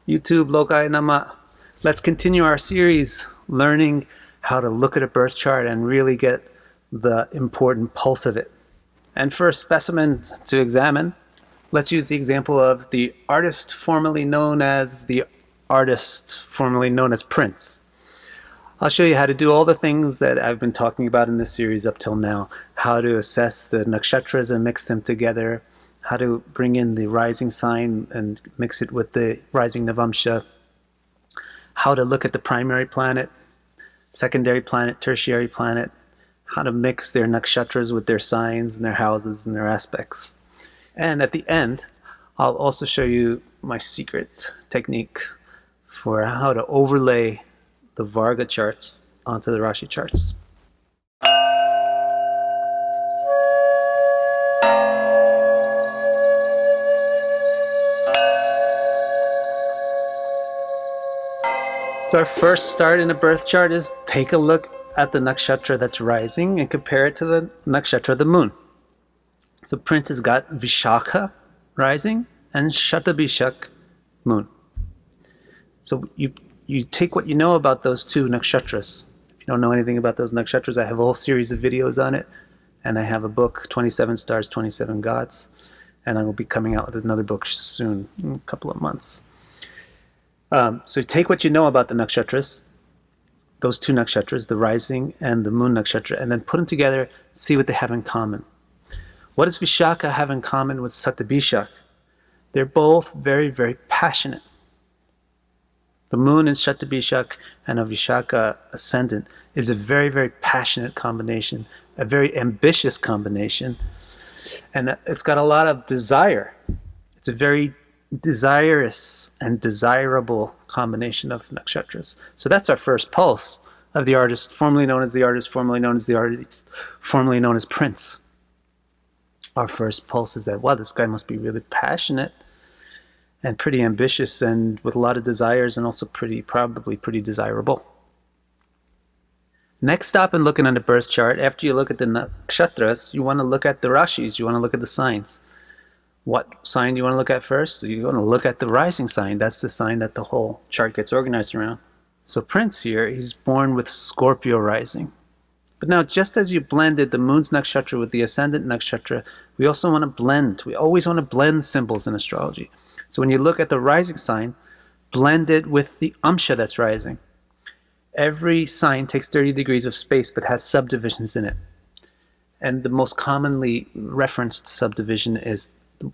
YouTube Lokai Nama. Let's continue our series learning how to look at a birth chart and really get the important pulse of it. And for a specimen to examine, let's use the example of the artist formerly known as Prince. I'll show you how to do all the things that I've been talking about in this series up till now. How to assess the nakshatras and mix them together. How to bring in the rising sign and mix it with the rising Navamsha. How to look at the primary planet, secondary planet, tertiary planet. How to mix their nakshatras with their signs and their houses and their aspects. And at the end, I'll also show you my secret technique for how to overlay the Varga charts onto the Rashi charts. So our first start in a birth chart is take a look at the nakshatra that's rising and compare it to the nakshatra of the moon. So Prince has got Vishakha rising and Shatabhishak moon. So you take what you know about those two nakshatras. If you don't know anything about those nakshatras, I have a whole series of videos on it. And I have a book, 27 Stars, 27 Gods. And I will be coming out with another book soon, in a couple of months. So take what you know about the nakshatras, those two nakshatras, the rising and the moon nakshatra, and then put them together and see what they have in common. What does Vishakha have in common with Shatabhishak? They're both very, very passionate. The moon in Shatabhishak and a Vishakha ascendant is a very, very passionate combination, a very ambitious combination, and it's got a lot of desire. It's a very desirous and desirable combination of nakshatras. So that's our first pulse of the artist, formerly known as Prince. Our first pulse is that, wow, this guy must be really passionate and pretty ambitious and with a lot of desires and also probably pretty desirable. Next stop in looking at a birth chart, after you look at the nakshatras, you want to look at the Rashis, you want to look at the signs. What sign do you want to look at first? So you want to look at the rising sign. That's the sign that the whole chart gets organized around. So Prince here, he's born with Scorpio rising. But now, just as you blended the moon's nakshatra with the ascendant nakshatra, we also want to blend. We always want to blend symbols in astrology. So when you look at the rising sign, blend it with the amsha that's rising. Every sign takes 30 degrees of space but has subdivisions in it. And the most commonly referenced subdivision is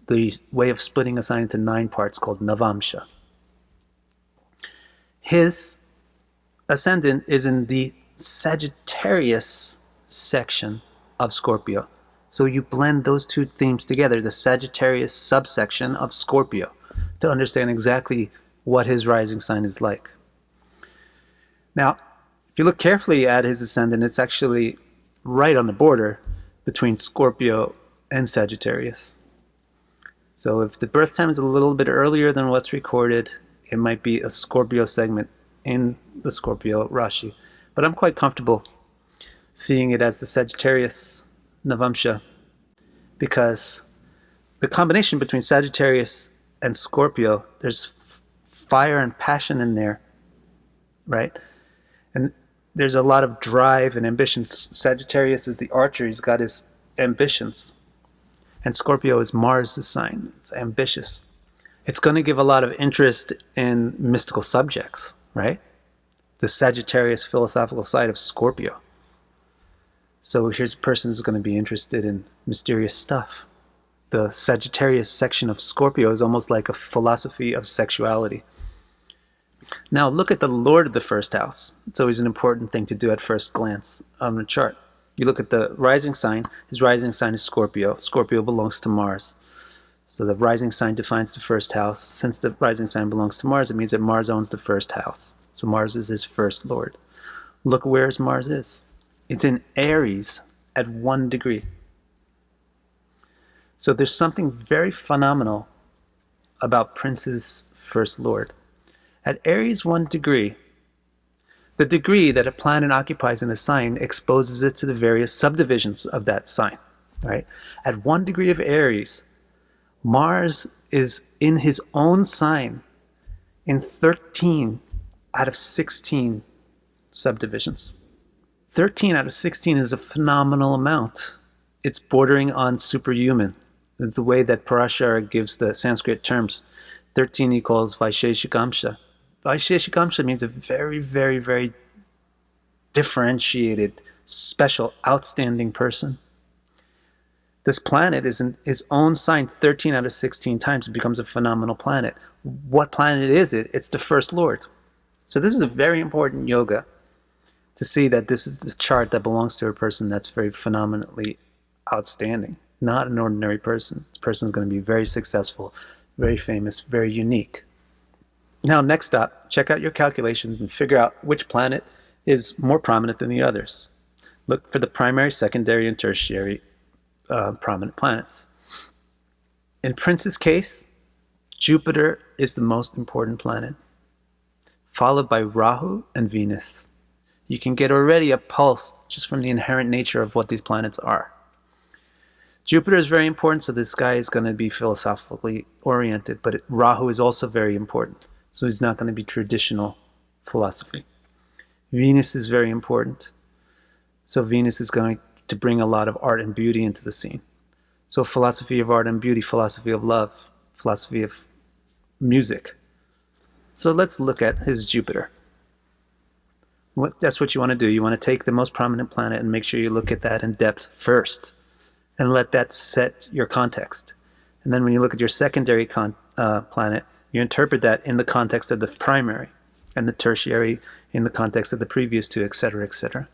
the way of splitting a sign into 9 parts called Navamsha. His ascendant is in the Sagittarius section of Scorpio. So you blend those two themes together, the Sagittarius subsection of Scorpio, to understand exactly what his rising sign is like. Now, if you look carefully at his ascendant, it's actually right on the border between Scorpio and Sagittarius. So if the birth time is a little bit earlier than what's recorded, it might be a Scorpio segment in the Scorpio Rashi. But I'm quite comfortable seeing it as the Sagittarius Navamsha because the combination between Sagittarius and Scorpio, there's fire and passion in there, right? And there's a lot of drive and ambition. Sagittarius is the archer, he's got his ambitions. And Scorpio is Mars' sign. It's ambitious. It's going to give a lot of interest in mystical subjects, right? The Sagittarius philosophical side of Scorpio. So here's a person who's going to be interested in mysterious stuff. The Sagittarius section of Scorpio is almost like a philosophy of sexuality. Now look at the Lord of the first house. It's always an important thing to do at first glance on the chart. You look at the rising sign. His rising sign is Scorpio. Scorpio belongs to Mars. So the rising sign defines the first house. Since the rising sign belongs to Mars, it means that Mars owns the first house. So Mars is his first lord. Look where his Mars is. It's in Aries at 1 degree. So there's something very phenomenal about Prince's first lord. At Aries 1 degree, the degree that a planet occupies in a sign exposes it to the various subdivisions of that sign, right? At 1 degree of Aries, Mars is in his own sign in 13 out of 16 subdivisions. 13 out of 16 is a phenomenal amount. It's bordering on superhuman. It's the way that Parashara gives the Sanskrit terms. 13 he calls Vaisheshikamsha. Vaisheshikamsha means a very, very, very differentiated, special, outstanding person. This planet is in its own sign 13 out of 16 times. It becomes a phenomenal planet. What planet is it? It's the first Lord. So this is a very important yoga to see that this is the chart that belongs to a person that's very phenomenally outstanding. Not an ordinary person. This person is going to be very successful, very famous, very unique. Now, next up, check out your calculations and figure out which planet is more prominent than the others. Look for the primary, secondary, and tertiary prominent planets. In Prince's case, Jupiter is the most important planet, followed by Rahu and Venus. You can get already a pulse just from the inherent nature of what these planets are. Jupiter is very important, so this guy is going to be philosophically oriented, but Rahu is also very important, so he's not going to be traditional philosophy. Venus is very important, so Venus is going to bring a lot of art and beauty into the scene. So philosophy of art and beauty, philosophy of love, philosophy of music. So let's look at his Jupiter. That's what you want to do. You want to take the most prominent planet and make sure you look at that in depth first and let that set your context. And then when you look at your secondary planet, you interpret that in the context of the primary and the tertiary in the context of the previous two, etc., etc.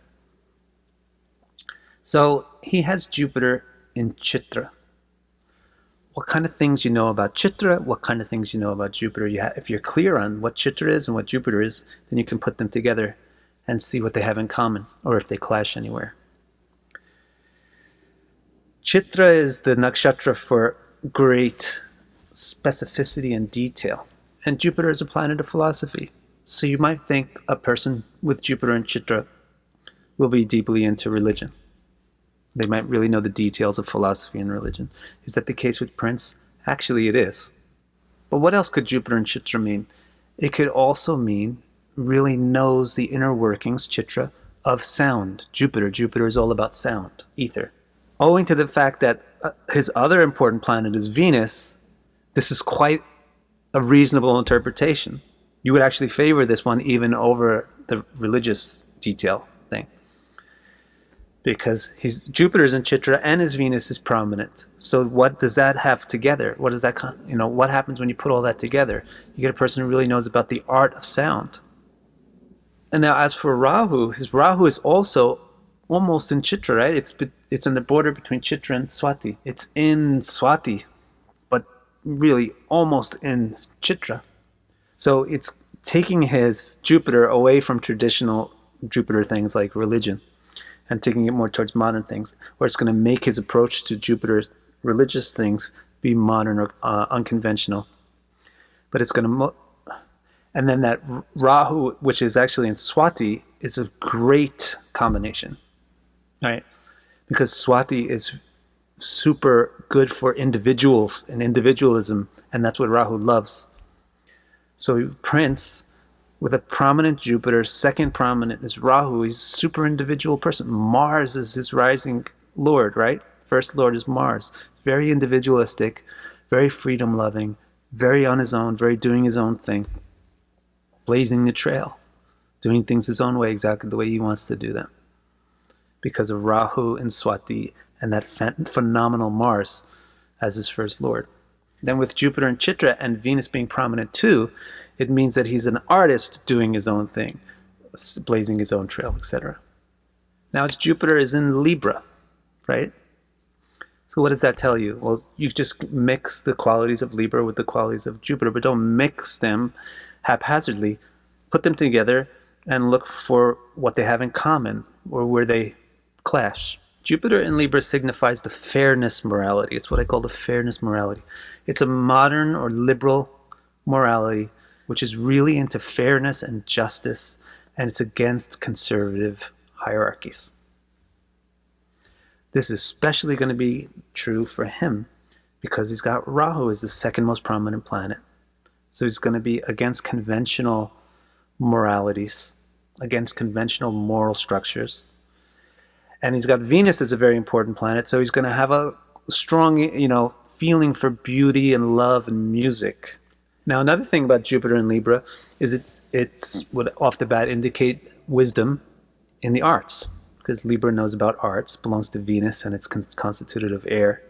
So he has Jupiter in Chitra. What kind of things you know about Chitra? What kind of things you know about Jupiter? If you're clear on what Chitra is and what Jupiter is, then you can put them together and see what they have in common, or if they clash anywhere. Chitra is the nakshatra for great specificity and detail. And Jupiter is a planet of philosophy. So you might think a person with Jupiter and Chitra will be deeply into religion. They might really know the details of philosophy and religion. Is that the case with Prince? Actually, it is. But what else could Jupiter and Chitra mean? It could also mean really knows the inner workings, Chitra, of sound. Jupiter is all about sound, ether. Owing to the fact that his other important planet is Venus, this is quite a reasonable interpretation. You would actually favor this one even over the religious detail thing. Because his Jupiter's in Chitra and his Venus is prominent. So what does that have together? What does that, what happens when you put all that together? You get a person who really knows about the art of sound. And now as for Rahu, his Rahu is also almost in Chitra, right? It's in the border between Chitra and Swati. It's in Swati, but really almost in Chitra. So it's taking his Jupiter away from traditional Jupiter things like religion and taking it more towards modern things, or it's going to make his approach to Jupiter's religious things be modern or unconventional. But it's going to... And then that Rahu, which is actually in Swati, is a great combination, right? Because Swati is super good for individuals and individualism, and that's what Rahu loves. So Prince, with a prominent Jupiter, second prominent is Rahu. He's a super individual person. Mars is his rising lord, right? First lord is Mars. Very individualistic, very freedom-loving, very on his own, very doing his own thing. Blazing the trail, doing things his own way, exactly the way he wants to do them. Because of Rahu and Swati and that phenomenal Mars as his first lord. Then with Jupiter and Chitra and Venus being prominent too, it means that he's an artist doing his own thing, blazing his own trail, etc. Now his Jupiter is in Libra, right? So what does that tell you? Well, you just mix the qualities of Libra with the qualities of Jupiter, but don't mix them haphazardly. Put them together and look for what they have in common or where they clash. Jupiter in Libra signifies the fairness morality. It's what I call the fairness morality. It's a modern or liberal morality which is really into fairness and justice, and it's against conservative hierarchies. This is especially going to be true for him because he's got Rahu as the second most prominent planet. So he's going to be against conventional moralities, against conventional moral structures. And he's got Venus as a very important planet, so he's going to have a strong, feeling for beauty and love and music. Now, another thing about Jupiter in Libra is it would off the bat indicate wisdom in the arts, because Libra knows about arts, belongs to Venus, and it's constituted of air,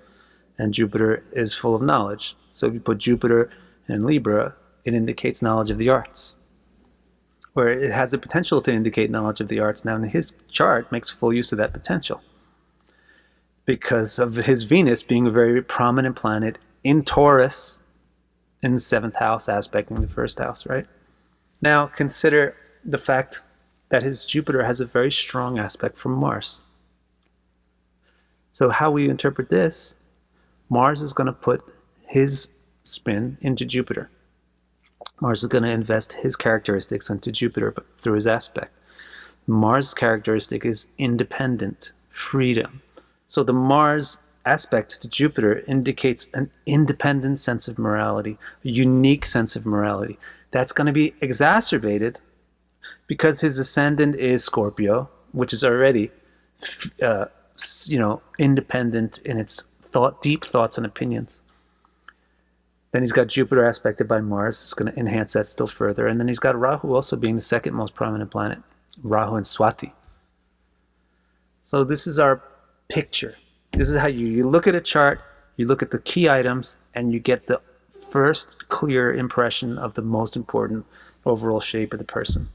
and Jupiter is full of knowledge. So if you put Jupiter in Libra, it indicates knowledge of the arts, where it has the potential to indicate knowledge of the arts. Now, in his chart, makes full use of that potential because of his Venus being a very prominent planet in Taurus, in the 7th house, aspecting the 1st house, right? Now, consider the fact that his Jupiter has a very strong aspect from Mars. So how we interpret this, Mars is going to put his spin into Jupiter. Mars is going to invest his characteristics into Jupiter through his aspect. Mars' characteristic is independent, freedom. So the Mars aspect to Jupiter indicates an independent sense of morality, a unique sense of morality. That's going to be exacerbated because his ascendant is Scorpio, which is already, independent in its deep thoughts and opinions. Then he's got Jupiter aspected by Mars. It's going to enhance that still further. And then he's got Rahu also being the second most prominent planet. Rahu and Swati. So this is our picture. This is how you look at a chart, you look at the key items, and you get the first clear impression of the most important overall shape of the person.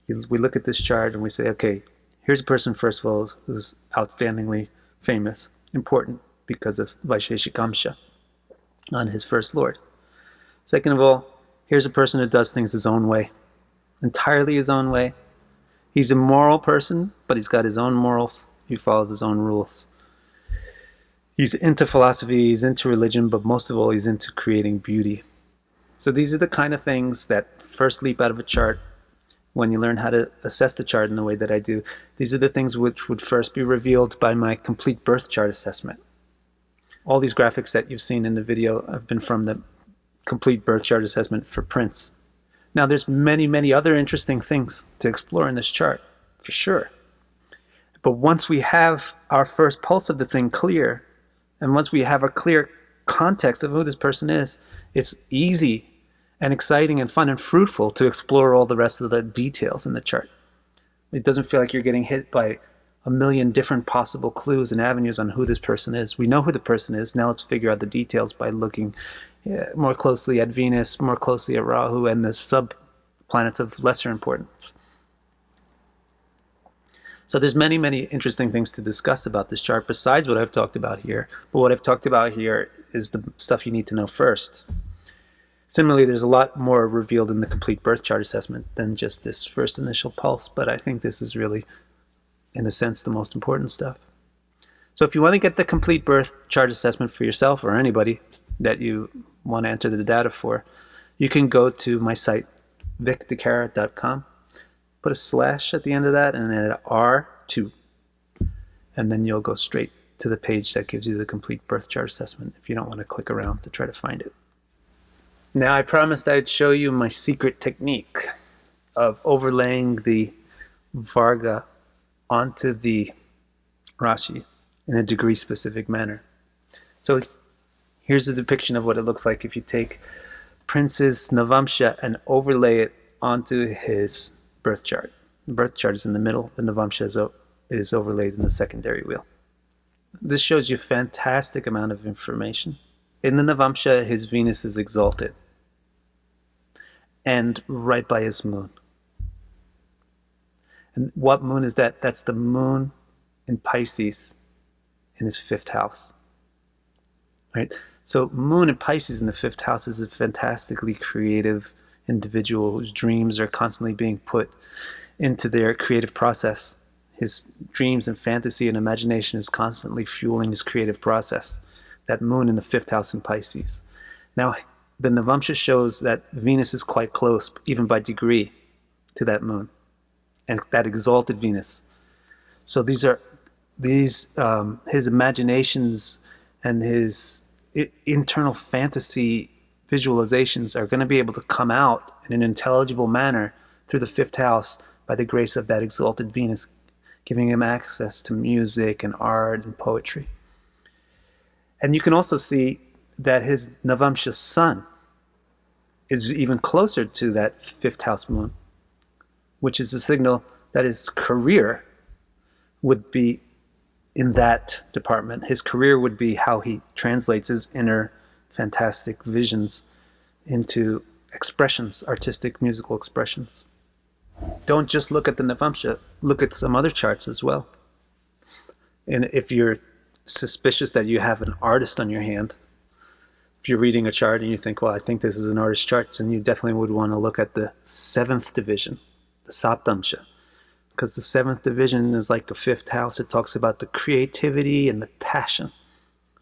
We look at this chart and we say, okay, here's a person, first of all, who's outstandingly famous, important because of Vaisheshikamsha on his first lord. Second of all, here's a person who does things his own way, entirely his own way. He's a moral person, but he's got his own morals. He follows his own rules. He's into philosophy, he's into religion, but most of all, he's into creating beauty. So these are the kind of things that first leap out of a chart when you learn how to assess the chart in the way that I do. These are the things which would first be revealed by my complete birth chart assessment. All these graphics that you've seen in the video have been from the complete birth chart assessment for Prince. Now, there's many, many other interesting things to explore in this chart, for sure. But once we have our first pulse of the thing clear, and once we have a clear context of who this person is, it's easy and exciting and fun and fruitful to explore all the rest of the details in the chart. It doesn't feel like you're getting hit by a million different possible clues and avenues on who this person is. We know who the person is. Now let's figure out the details by looking more closely at Venus, more closely at Rahu, and the sub-planets of lesser importance. So there's many, many interesting things to discuss about this chart besides what I've talked about here. But what I've talked about here is the stuff you need to know first. Similarly, there's a lot more revealed in the complete birth chart assessment than just this first initial pulse, but I think this is really, in a sense, the most important stuff. So if you want to get the complete birth chart assessment for yourself or anybody that you want to enter the data for, you can go to my site, vicdecara.com, put a slash at the end of that and an R2, and then you'll go straight to the page that gives you the complete birth chart assessment if you don't want to click around to try to find it. Now, I promised I'd show you my secret technique of overlaying the Varga onto the Rashi in a degree-specific manner. So here's a depiction of what it looks like if you take Prince's Navamsha and overlay it onto his birth chart. The birth chart is in the middle, the Navamsha is overlaid in the secondary wheel. This shows you a fantastic amount of information. In the Navamsha, his Venus is exalted and right by his moon. And what moon is that? That's the moon in Pisces in his 5th house. Right? So moon in Pisces in the 5th house is a fantastically creative individual whose dreams are constantly being put into their creative process. His dreams and fantasy and imagination is constantly fueling his creative process. That moon in the 5th house in Pisces. Now, the Navamsha shows that Venus is quite close, even by degree, to that moon, and that exalted Venus. So these his imaginations and his internal fantasy visualizations are going to be able to come out in an intelligible manner through the fifth house by the grace of that exalted Venus, giving him access to music and art and poetry. And you can also see that his Navamsha sun is even closer to that fifth house moon, which is a signal that his career would be in that department. His career would be how he translates his inner fantastic visions into expressions, artistic musical expressions. Don't just look at the Navamsha, look at some other charts as well. And if you're suspicious that you have an artist on your hand, if you're reading a chart and you think, well, I think this is an artist chart, then you definitely would want to look at the seventh division, the Saptamsha, because the seventh division is like a fifth house. It talks about the creativity and the passion.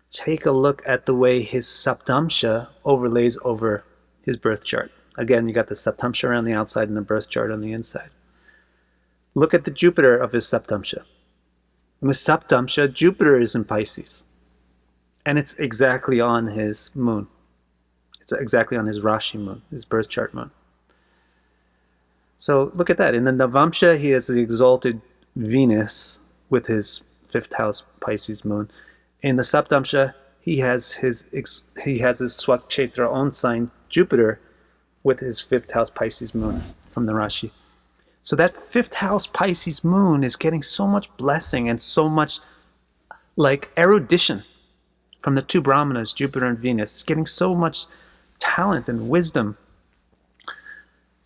Take a look at the way his Saptamsha overlays over his birth chart. Again, you got the Saptamsha around the outside and the birth chart on the inside. Look at the Jupiter of his Saptamsha. In the Saptamsha, Jupiter is in Pisces. And it's exactly on his moon. It's exactly on his Rashi moon, his birth chart moon. So look at that. In the Navamsha, he has the exalted Venus with his fifth house Pisces moon. In the Saptamsha, he has his Swakshatra own sign, Jupiter, with his fifth house Pisces moon from the Rashi. So that fifth house Pisces moon is getting so much blessing and so much like erudition from the two Brahmanas, Jupiter and Venus. It's getting so much talent and wisdom.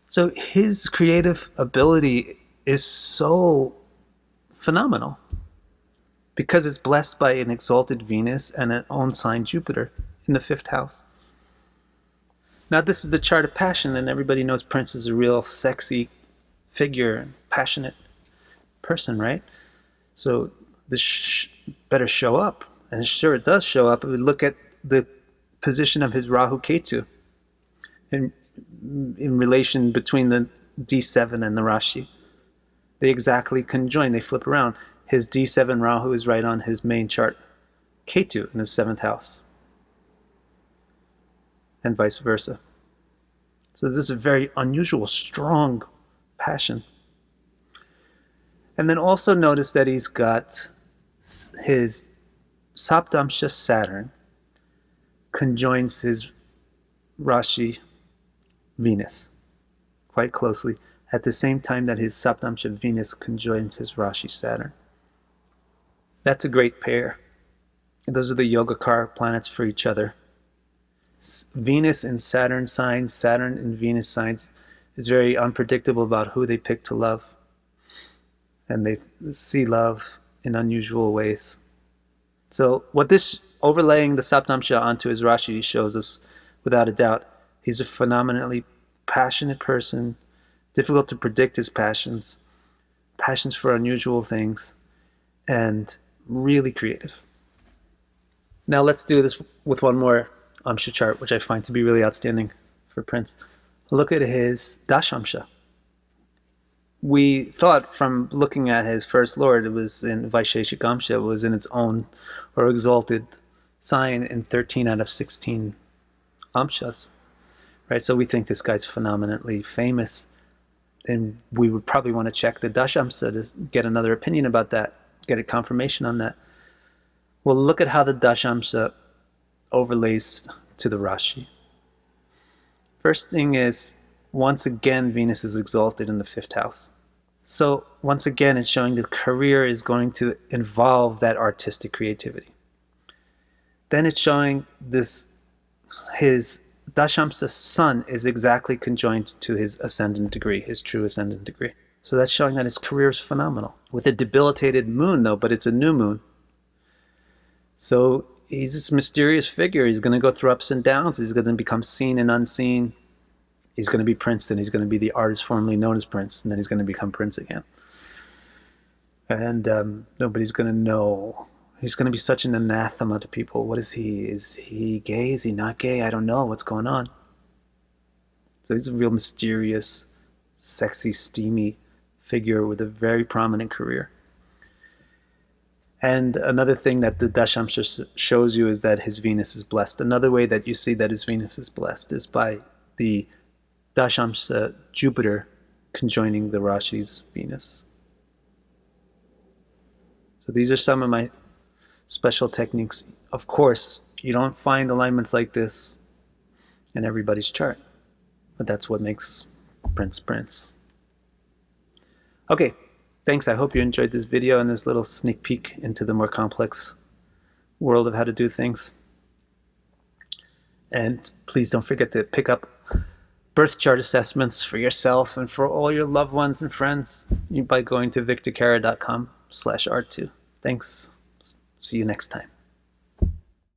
So his creative ability is so phenomenal because it's blessed by an exalted Venus and an own sign Jupiter in the fifth house. Now this is the chart of passion, and everybody knows Prince is a real sexy figure and passionate person, right? So this better show up. And sure it does show up. We look at the position of his Rahu Ketu in relation between the D7 and the Rashi. They exactly conjoin, they flip around. His D7 Rahu is right on his main chart, Ketu, in his seventh house. And vice versa. So this is a very unusual, strong passion. And then also notice that he's got his Saptamsha Saturn conjoins his Rashi Venus quite closely at the same time that his Saptamsha Venus conjoins his Rashi Saturn. That's a great pair. And those are the Yogacar planets for each other. Venus in Saturn signs, Saturn in Venus signs is very unpredictable about who they pick to love. And they see love in unusual ways. So what this overlaying the Saptamsha onto his Rashi shows us, without a doubt, he's a phenomenally passionate person, difficult to predict his passions for unusual things, and really creative. Now let's do this with one more Amsha chart, which I find to be really outstanding for Prince. Look at his Dashamsha. We thought from looking at his first lord, it was in Vaisheshik Amsha, it was in its own or exalted sign in 13 out of 16 Amshas. Right? So we think this guy's phenomenally famous. Then we would probably want to check the Dashamsa to get another opinion about that, get a confirmation on that. Well, look at how the Dashamsa overlays to the Rashi. First thing is, once again, Venus is exalted in the fifth house. So once again, it's showing the career is going to involve that artistic creativity. Then it's showing this, his Dashamsa sun is exactly conjoined to his ascendant degree, his true ascendant degree. So that's showing that his career is phenomenal. With a debilitated moon though, but it's a new moon. So he's this mysterious figure. He's going to go through ups and downs. He's going to become seen and unseen. He's going to be Prince, then he's going to be the artist formerly known as Prince, and then he's going to become Prince again. And nobody's going to know. He's going to be such an anathema to people. What is he? Is he gay? Is he not gay? I don't know. What's going on? So he's a real mysterious, sexy, steamy figure with a very prominent career. And another thing that the Dashamsha shows you is that his Venus is blessed. Another way that you see that his Venus is blessed is by the Dashamsha Jupiter conjoining the Rashi's Venus. So these are some of my special techniques. Of course, you don't find alignments like this in everybody's chart, but that's what makes Prince Prince. Okay, thanks. I hope you enjoyed this video and this little sneak peek into the more complex world of how to do things. And please don't forget to pick up birth chart assessments for yourself and for all your loved ones and friends by going to victorcara.com/art2. Thanks. See you next time.